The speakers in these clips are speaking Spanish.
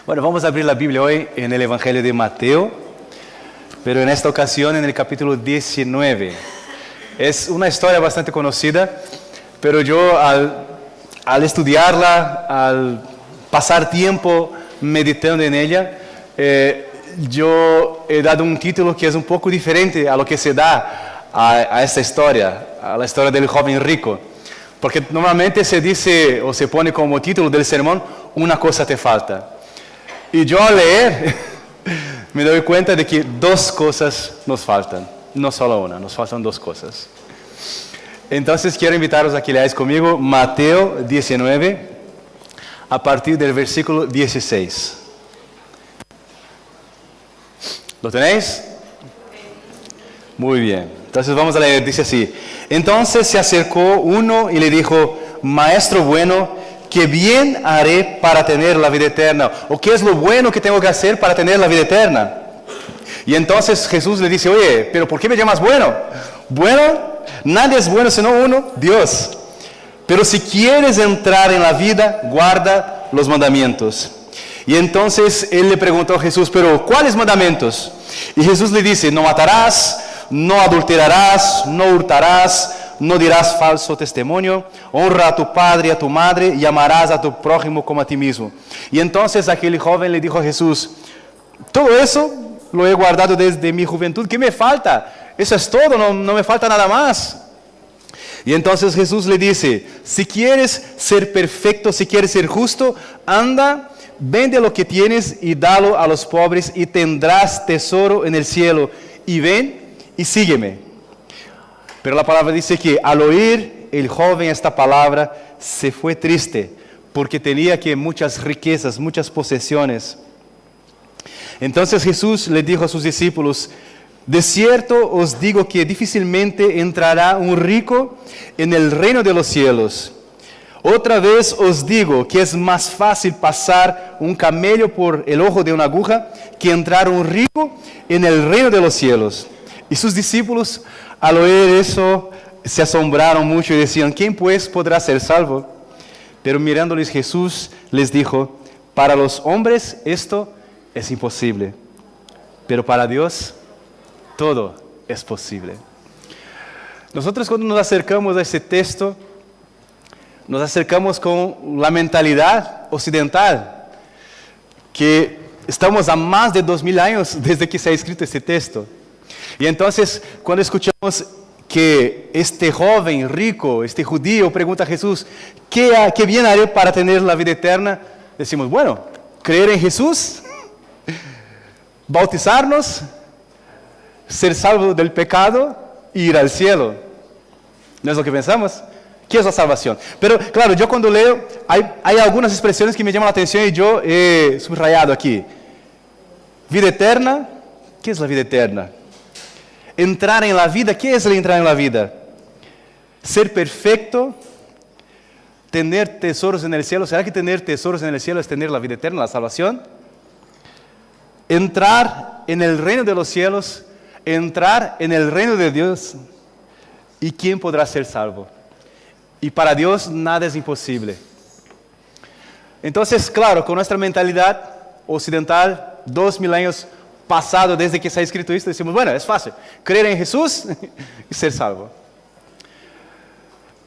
Bueno, vamos a abrir la Biblia hoy en el Evangelio de Mateo, pero en esta ocasión en el capítulo 19. Es una historia bastante conocida, pero yo al estudiarla, al pasar tiempo meditando en ella, yo he dado un título que es un poco diferente a lo que se da a esta historia, a la historia del joven rico. Porque normalmente se dice o se pone como título del sermón, una cosa te falta. Y yo al leer me doy cuenta de que dos cosas nos faltan, no solo una, nos faltan dos cosas. Entonces quiero invitaros a que leáis conmigo Mateo 19 a partir del versículo 16. ¿Lo tenéis? Muy bien, entonces vamos a leer, dice así: entonces se acercó uno y le dijo: Maestro bueno, ¿qué bien haré para tener la vida eterna? ¿O qué es lo bueno que tengo que hacer para tener la vida eterna? Y entonces Jesús le dice: oye, ¿pero por qué me llamas bueno? Bueno, nadie es bueno sino uno, Dios. Pero si quieres entrar en la vida, guarda los mandamientos. Y entonces él le preguntó a Jesús: ¿pero cuáles mandamientos? Y Jesús le dice: no matarás, no adulterarás, no hurtarás, no dirás falso testimonio, honra a tu padre y a tu madre y amarás a tu prójimo como a ti mismo. Y entonces aquel joven le dijo a Jesús: todo eso lo he guardado desde mi juventud, ¿qué me falta? Eso es todo, no me falta nada más. Y entonces Jesús le dice: si quieres ser perfecto, si quieres ser justo, anda, vende lo que tienes y dalo a los pobres y tendrás tesoro en el cielo. Y ven y sígueme. Pero la palabra dice que al oír el joven esta palabra se fue triste porque tenía que muchas riquezas, muchas posesiones. Entonces Jesús le dijo a sus discípulos: de cierto os digo que difícilmente entrará un rico en el reino de los cielos. Otra vez os digo que es más fácil pasar un camello por el ojo de una aguja que entrar un rico en el reino de los cielos. Y sus discípulos al oír eso se asombraron mucho y decían: ¿quién pues podrá ser salvo? Pero mirándoles Jesús les dijo: para los hombres esto es imposible, pero para Dios todo es posible. Nosotros cuando nos acercamos a este texto, nos acercamos con la mentalidad occidental, que estamos a más de 2000 años desde que se ha escrito este texto. Y entonces, cuando escuchamos que este joven rico, este judío, pregunta a Jesús: ¿qué bien haré para tener la vida eterna? Decimos: bueno, creer en Jesús, bautizarnos, ser salvo del pecado e ir al cielo. ¿No es lo que pensamos? ¿Qué es la salvación? Pero claro, yo cuando leo, hay algunas expresiones que me llaman la atención y yo he subrayado aquí. Vida eterna, ¿qué es la vida eterna? Entrar en la vida, ¿qué es el entrar en la vida? Ser perfecto, tener tesoros en el cielo. ¿Será que tener tesoros en el cielo es tener la vida eterna, la salvación? Entrar en el reino de los cielos, entrar en el reino de Dios. ¿Y quién podrá ser salvo? Y para Dios nada es imposible. Entonces, claro, con nuestra mentalidad occidental, 2000 años pasado desde que se ha escrito esto, decimos: bueno, es fácil, creer en Jesús y ser salvo.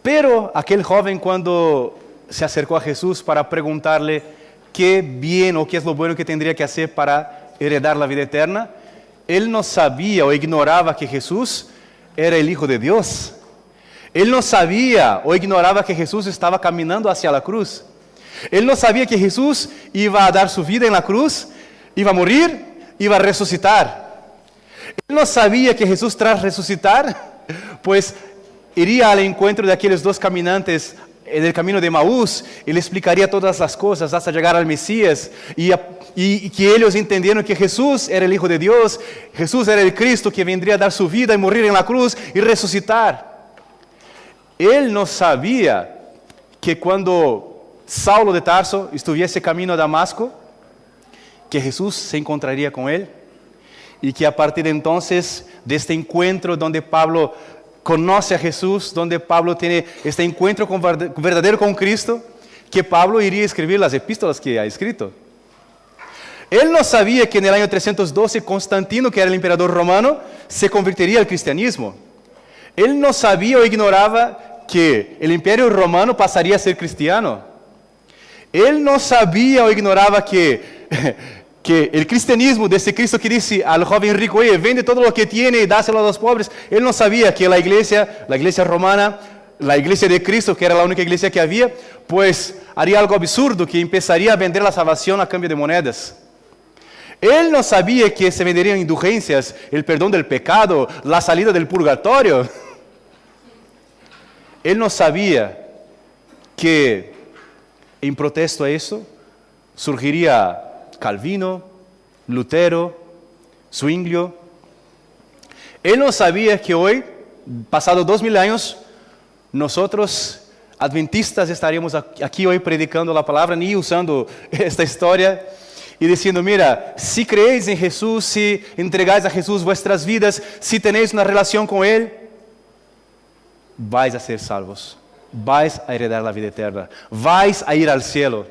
Pero aquel joven, cuando se acercó a Jesús para preguntarle qué bien o qué es lo bueno que tendría que hacer para heredar la vida eterna, él no sabía o ignoraba que Jesús era el Hijo de Dios. Él no sabía o ignoraba que Jesús estaba caminando hacia la cruz. Él no sabía que Jesús iba a dar su vida en la cruz, iba a morir, iba a resucitar. Él no sabía que Jesús, tras resucitar, pues iría al encuentro de aquellos dos caminantes en el camino de Emaús y le explicaría todas las cosas hasta llegar al Mesías y que ellos entendieron que Jesús era el Hijo de Dios, Jesús era el Cristo que vendría a dar su vida y morir en la cruz y resucitar. Él no sabía que cuando Saulo de Tarso estuviese camino a Damasco, que Jesús se encontraría con él y que a partir de entonces, de este encuentro donde Pablo conoce a Jesús, donde Pablo tiene este encuentro verdadero con Cristo, que Pablo iría a escribir las epístolas que ha escrito. Él no sabía que en el año 312 Constantino, que era el emperador romano, se convertiría al cristianismo. Él no sabía o ignoraba que el imperio romano pasaría a ser cristiano. Él no sabía o ignoraba que el cristianismo de ese Cristo que dice al joven rico, oye, vende todo lo que tiene y dáselo a los pobres. Él no sabía que la iglesia romana, la iglesia de Cristo, que era la única iglesia que había, pues haría algo absurdo, que empezaría a vender la salvación a cambio de monedas. Él no sabía que se venderían indulgencias, el perdón del pecado, la salida del purgatorio. Él no sabía que en protesto a eso surgiría Calvino, Lutero, Zwinglio. Él no sabía que hoy, pasado 2000 años, nosotros, adventistas, estaríamos aquí hoy predicando la palabra, ni usando esta historia y diciendo, mira, si creéis en Jesús, si entregáis a Jesús vuestras vidas, si tenéis una relación con Él, vais a ser salvos, vais a heredar la vida eterna, vais a ir al cielo.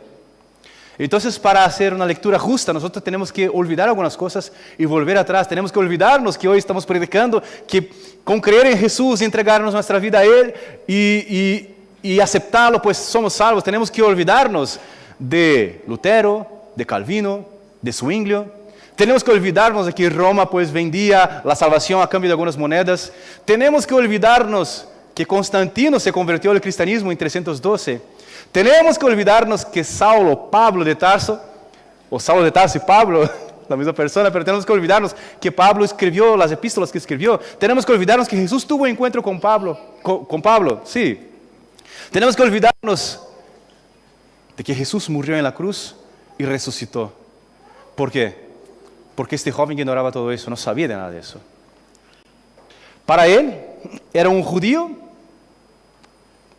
Entonces, para hacer una lectura justa, nosotros tenemos que olvidar algunas cosas y volver atrás. Tenemos que olvidarnos que hoy estamos predicando que con creer en Jesús y entregarnos nuestra vida a Él y aceptarlo, pues somos salvos. Tenemos que olvidarnos de Lutero, de Calvino, de Zwinglio. Tenemos que olvidarnos de que Roma pues vendía la salvación a cambio de algunas monedas. Tenemos que olvidarnos que Constantino se convirtió al cristianismo en 312. Tenemos que olvidarnos que Pablo de Tarso y Pablo, la misma persona, pero tenemos que olvidarnos que Pablo escribió las epístolas que escribió. Tenemos que olvidarnos que Jesús tuvo encuentro con Pablo, sí. Tenemos que olvidarnos de que Jesús murió en la cruz y resucitó. ¿Por qué? Porque este joven ignoraba todo eso, no sabía de nada de eso. Para él, era un judío,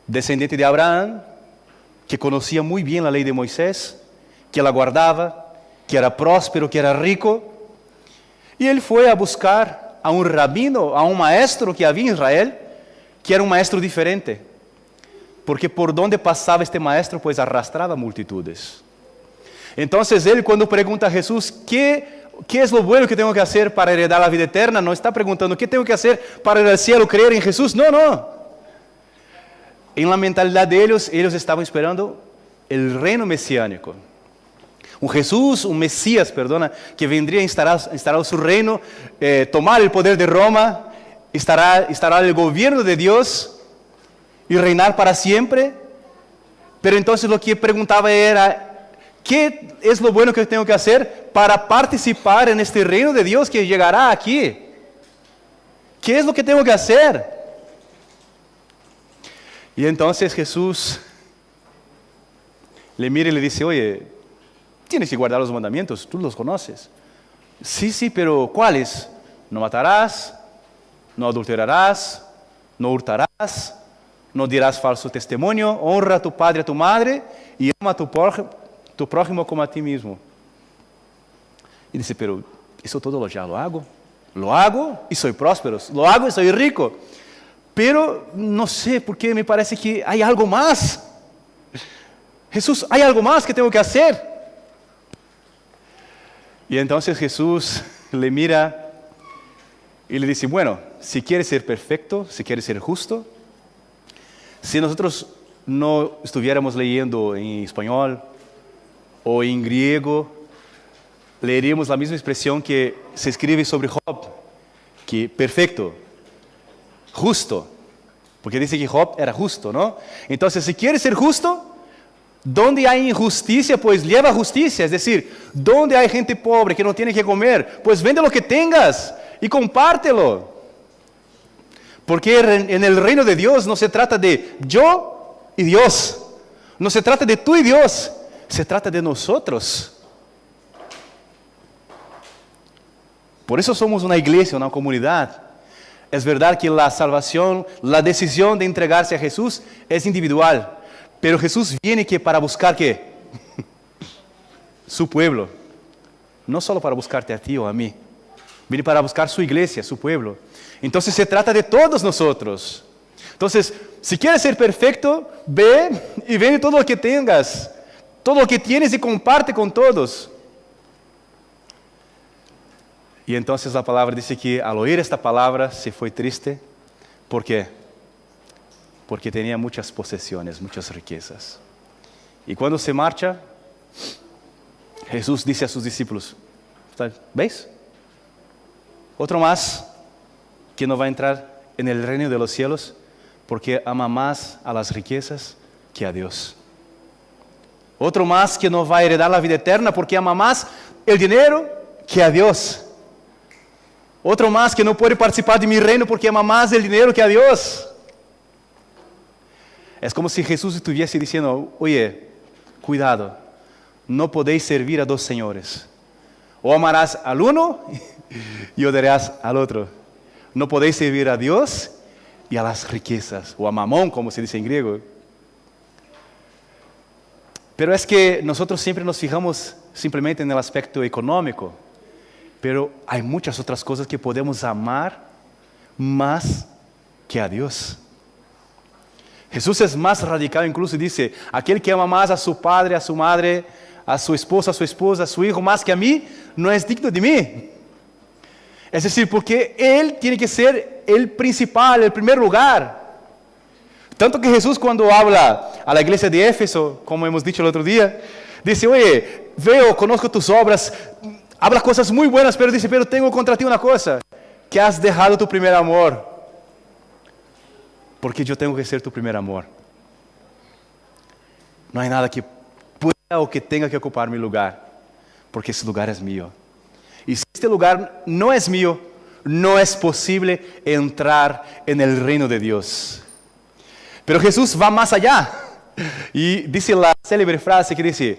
descendiente de Abraham, que conocía muy bien la ley de Moisés, que la guardaba, que era próspero, que era rico. Y él fue a buscar a un rabino, a un maestro que había en Israel, que era un maestro diferente. Porque por donde pasaba este maestro, pues arrastraba multitudes. Entonces él, cuando pregunta a Jesús, ¿qué es lo bueno que tengo que hacer para heredar la vida eterna? No está preguntando, ¿qué tengo que hacer para ir al cielo, creer en Jesús? No. En la mentalidad de ellos estaban esperando el reino mesiánico. Un Jesús, un Mesías, que vendría a instalar su reino, tomar el poder de Roma, instalar el gobierno de Dios y reinar para siempre. Pero entonces lo que preguntaba era, ¿qué es lo bueno que tengo que hacer para participar en este reino de Dios que llegará aquí? ¿Qué es lo que tengo que hacer? Y entonces Jesús le mira y le dice, oye, tienes que guardar los mandamientos, tú los conoces. Sí, pero ¿cuáles? No matarás, no adulterarás, no hurtarás, no dirás falso testimonio, honra a tu padre y a tu madre y ama a tu prójimo como a ti mismo. Y dice, pero eso todo ya lo hago y soy próspero, lo hago y soy rico. Pero no sé, porque me parece que hay algo más. Jesús, hay algo más que tengo que hacer. Y entonces Jesús le mira y le dice, bueno, si quieres ser perfecto, si quieres ser justo, si nosotros no estuviéramos leyendo en español o en griego, leeríamos la misma expresión que se escribe sobre Job, que perfecto, justo, porque dice que Job era justo, ¿no? Entonces, si quieres ser justo, donde hay injusticia, pues lleva justicia. Es decir, donde hay gente pobre que no tiene que comer, pues vende lo que tengas y compártelo. Porque en el reino de Dios no se trata de yo y Dios, no se trata de tú y Dios, se trata de nosotros. Por eso somos una iglesia, una comunidad. Es verdad que la salvación, la decisión de entregarse a Jesús es individual. Pero Jesús viene que para buscar ¿qué? Su pueblo. No solo para buscarte a ti o a mí. Viene para buscar su iglesia, su pueblo. Entonces se trata de todos nosotros. Entonces, si quieres ser perfecto, ve y vende todo lo que tengas. Todo lo que tienes y comparte con todos. Y entonces la palabra dice que al oír esta palabra se fue triste. ¿Por qué? Porque tenía muchas posesiones, muchas riquezas. Y cuando se marcha, Jesús dice a sus discípulos, ¿veis? Otro más que no va a entrar en el reino de los cielos porque ama más a las riquezas que a Dios. Otro más que no va a heredar la vida eterna porque ama más el dinero que a Dios. Otro más que no puede participar de mi reino porque ama más el dinero que a Dios. Es como si Jesús estuviese diciendo, oye, cuidado, no podéis servir a dos señores. O amarás al uno y odiarás al otro. No podéis servir a Dios y a las riquezas, o a mamón, como se dice en griego. Pero es que nosotros siempre nos fijamos simplemente en el aspecto económico, pero hay muchas otras cosas que podemos amar más que a Dios. Jesús es más radical, incluso dice, aquel que ama más a su padre, a su madre, a su esposa, a su hijo, más que a mí, no es digno de mí. Es decir, porque Él tiene que ser el principal, el primer lugar. Tanto que Jesús cuando habla a la iglesia de Éfeso, como hemos dicho el otro día, dice, oye, veo, conozco tus obras, habla cosas muy buenas, pero dice, pero tengo contra ti una cosa, que has dejado tu primer amor. Porque yo tengo que ser tu primer amor. No hay nada que pueda o que tenga que ocupar mi lugar, porque ese lugar es mío. Y si este lugar no es mío, no es posible entrar en el reino de Dios. Pero Jesús va más allá. Y dice la célebre frase que dice,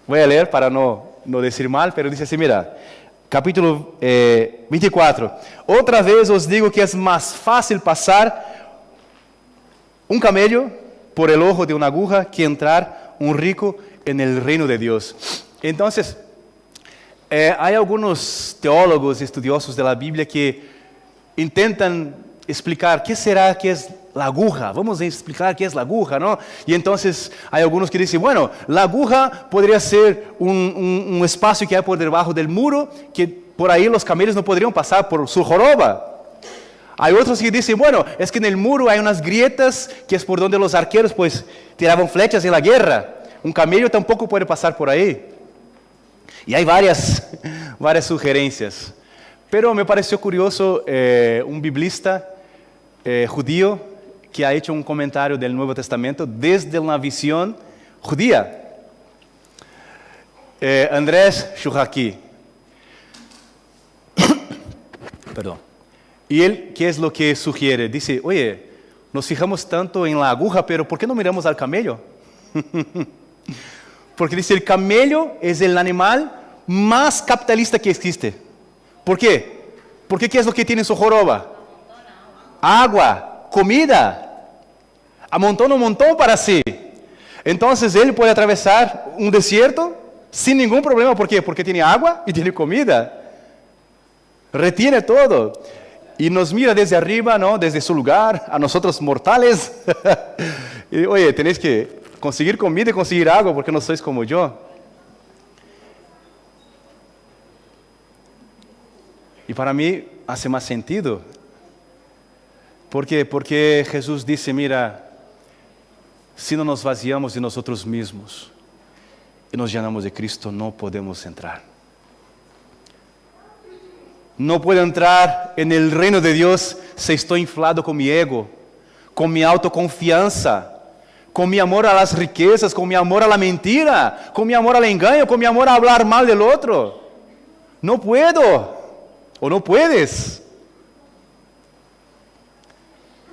voy a leer para no decir mal, pero dice así, mira, capítulo 24. Otra vez os digo que es más fácil pasar un camello por el ojo de una aguja que entrar un rico en el reino de Dios. Entonces, hay algunos teólogos estudiosos de la Biblia que intentan explicar qué será que es la aguja. Vamos a explicar qué es la aguja, ¿no? Y entonces hay algunos que dicen, bueno, la aguja podría ser un espacio que hay por debajo del muro, que por ahí los camellos no podrían pasar por su joroba. Hay otros que dicen, bueno, es que en el muro hay unas grietas que es por donde los arqueros pues tiraban flechas en la guerra. Un camello tampoco puede pasar por ahí. Y hay varias sugerencias. Pero me pareció curioso un biblista judío que ha hecho un comentario del Nuevo Testamento desde una visión judía. Andrés Shuraki. Perdón. Y él, ¿qué es lo que sugiere? Dice, oye, nos fijamos tanto en la aguja, pero ¿por qué no miramos al camello? Porque dice, el camello es el animal más capitalista que existe. ¿Por qué? Porque ¿qué es lo que tiene en su joroba? Agua, comida. Amontona un montón para sí. Entonces él puede atravesar un desierto sin ningún problema. ¿Por qué? Porque tiene agua y tiene comida. Retiene todo. Y nos mira desde arriba, ¿no? Desde su lugar, a nosotros mortales. Y oye, tenéis que conseguir comida y conseguir agua porque no sois como yo. Y para mí hace más sentido. ¿Por qué? Porque Jesús dice, mira, si no nos vaciamos de nosotros mismos y nos llenamos de Cristo, no podemos entrar. No puedo entrar en el reino de Dios si estoy inflado con mi ego, con mi autoconfianza, con mi amor a las riquezas, con mi amor a la mentira, con mi amor al engaño, con mi amor a hablar mal del otro. No puedo, o no puedes.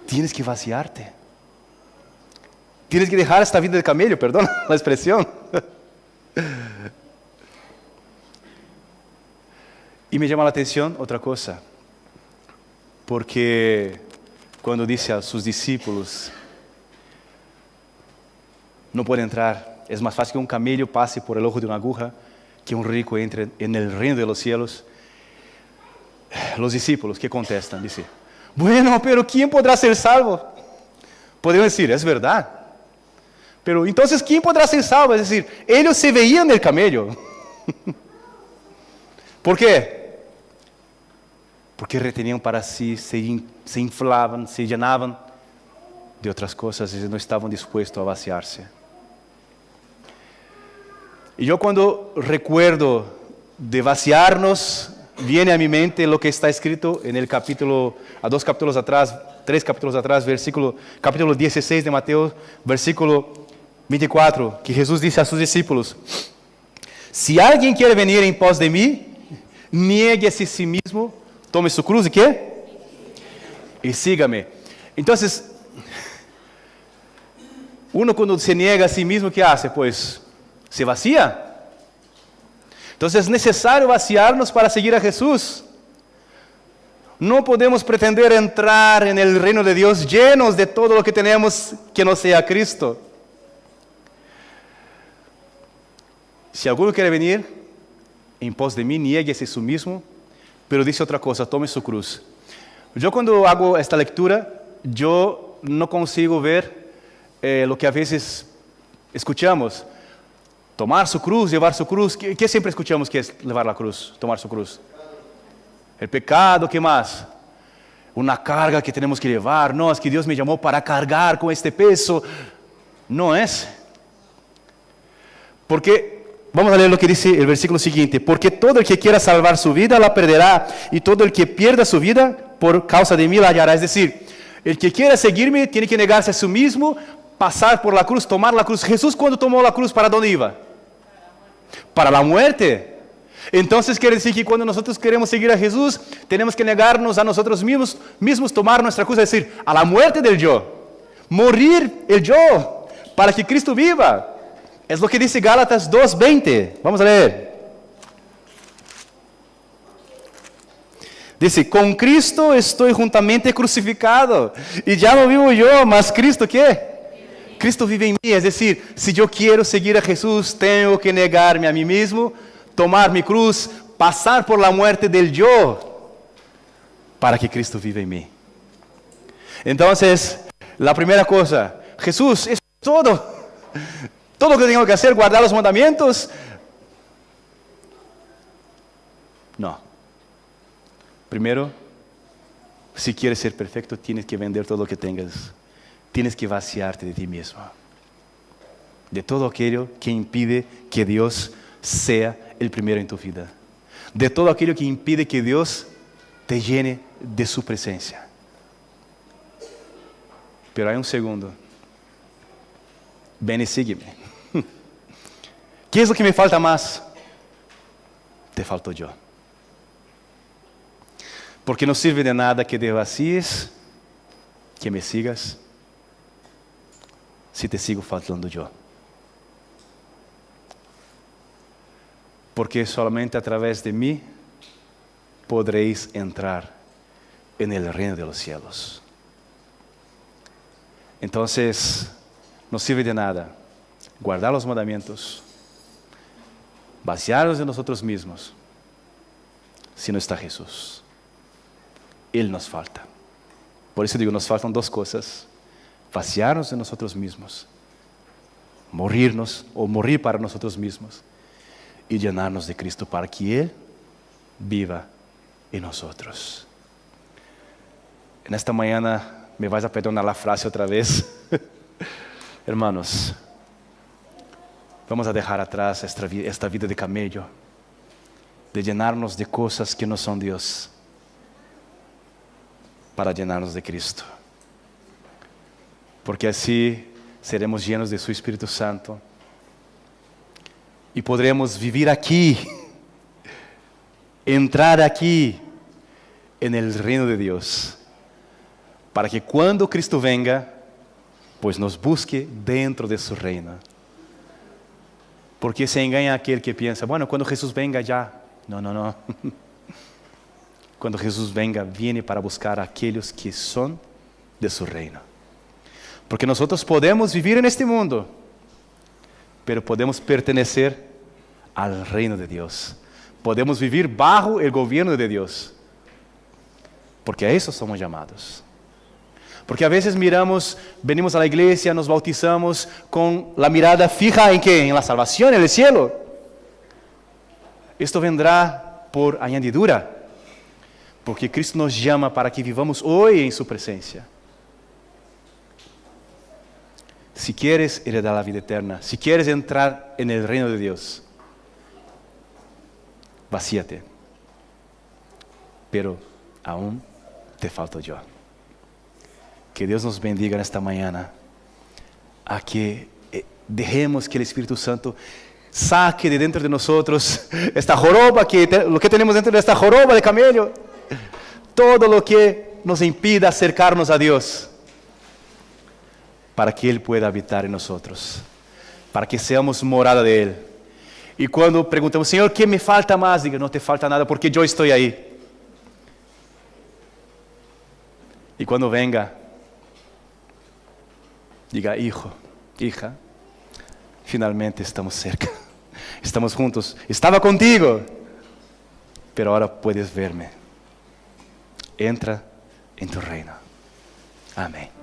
Tienes que vaciarte. Tienes que dejar esta vida de camello, perdón la expresión. Y me llama la atención otra cosa, porque cuando dice a sus discípulos, no puede entrar, es más fácil que un camello pase por el ojo de una aguja, que un rico entre en el reino de los cielos. Los discípulos, ¿qué contestan? Dice, bueno, pero ¿quién podrá ser salvo? Podrían decir, es verdad. Pero entonces, ¿quién podrá ser salvo? Es decir, ellos se veían en el camello. ¿Por qué? porque retenían para sí, se inflaban, se llenaban de otras cosas y no estaban dispuestos a vaciarse. Y yo cuando recuerdo de vaciarnos, viene a mi mente lo que está escrito en el capítulo, a 2 capítulos atrás, 3 capítulos atrás, capítulo 16 de Mateo, versículo 24, que Jesús dice a sus discípulos: si alguien quiere venir en pos de mí, niegue-se a sí mismo, tome su cruz y ¿qué? Y sígame. Entonces, uno cuando se niega a sí mismo, ¿qué hace? Pues se vacía. Entonces es necesario vaciarnos para seguir a Jesús. No podemos pretender entrar en el reino de Dios llenos de todo lo que tenemos que no sea Cristo. Si alguno quiere venir en pos de mí, niéguese a sí mismo, pero dice otra cosa: tome su cruz. Yo cuando hago esta lectura, yo no consigo ver lo que a veces escuchamos. Tomar su cruz, llevar su cruz. ¿Qué siempre escuchamos que es llevar la cruz, tomar su cruz? El pecado, ¿qué más? Una carga que tenemos que llevar. No, es que Dios me llamó para cargar con este peso. No es. Porque, vamos a leer lo que dice el versículo siguiente: porque todo el que quiera salvar su vida la perderá, y todo el que pierda su vida por causa de mí la hallará. Es decir, el que quiera seguirme tiene que negarse a sí mismo, pasar por la cruz, tomar la cruz. Jesús, cuando tomó la cruz, ¿para dónde iba? Para la muerte. Entonces quiere decir que cuando nosotros queremos seguir a Jesús, tenemos que negarnos a nosotros mismos, tomar nuestra cruz, es decir, a la muerte del yo, morir el yo, para que Cristo viva. Es lo que dice Gálatas 2:20. Vamos a leer. Dice: con Cristo estoy juntamente crucificado, y ya no vivo yo, mas Cristo, ¿qué? Cristo vive en mí. Es decir, si yo quiero seguir a Jesús, tengo que negarme a mí mismo, tomar mi cruz, pasar por la muerte del yo, para que Cristo viva en mí. Entonces, la primera cosa: Jesús, es todo lo que tengo que hacer, guardar los mandamientos. No. Primero, si quieres ser perfecto, tienes que vender todo lo que tengas. Tienes que vaciarte de ti mismo, de todo aquello que impide que Dios sea el primero en tu vida, de todo aquello que impide que Dios te llene de su presencia. Pero hay un segundo: ven y sígueme. ¿Qué es lo que me falta más? Te falto yo. Porque no sirve de nada que te vacíes, que me sigas, si te sigo faltando yo. Porque solamente a través de mí podréis entrar en el reino de los cielos. Entonces, no sirve de nada guardar los mandamientos, vaciarnos de nosotros mismos, si no está Jesús. Él nos falta. Por eso digo, nos faltan dos cosas: vaciarnos de nosotros mismos, morirnos o morir para nosotros mismos, y llenarnos de Cristo para que Él viva en nosotros. En esta mañana me vais a perdonar la frase otra vez. Hermanos, vamos a dejar atrás esta vida de camello, de llenarnos de cosas que no son Dios, para llenarnos de Cristo. Porque así seremos llenos de su Espíritu Santo y podremos vivir aquí, entrar aquí en el reino de Dios, para que cuando Cristo venga, pues nos busque dentro de su reino. Porque se engaña aquel que piensa: bueno, cuando Jesús venga ya. No. Cuando Jesús venga, viene para buscar a aquellos que son de su reino. Porque nosotros podemos vivir en este mundo, pero podemos pertenecer al reino de Dios. Podemos vivir bajo el gobierno de Dios. Porque a eso somos llamados. Porque a veces venimos a la iglesia, nos bautizamos con la mirada fija ¿en qué? En la salvación, en el cielo. Esto vendrá por añadidura. Porque Cristo nos llama para que vivamos hoy en su presencia. Si quieres heredar la vida eterna, si quieres entrar en el reino de Dios, vacíate. Pero aún te falto yo. Que Dios nos bendiga en esta mañana, a que dejemos que el Espíritu Santo saque de dentro de nosotros esta joroba, lo que tenemos dentro de esta joroba de camello, todo lo que nos impida acercarnos a Dios, para que Él pueda habitar en nosotros, para que seamos morada de Él. Y cuando preguntamos, Señor, ¿qué me falta más? Diga, no te falta nada porque yo estoy ahí. Y cuando venga, diga, hijo, hija, finalmente estamos cerca, estamos juntos. Estaba contigo, pero ahora puedes verme. Entra en tu reino. Amén.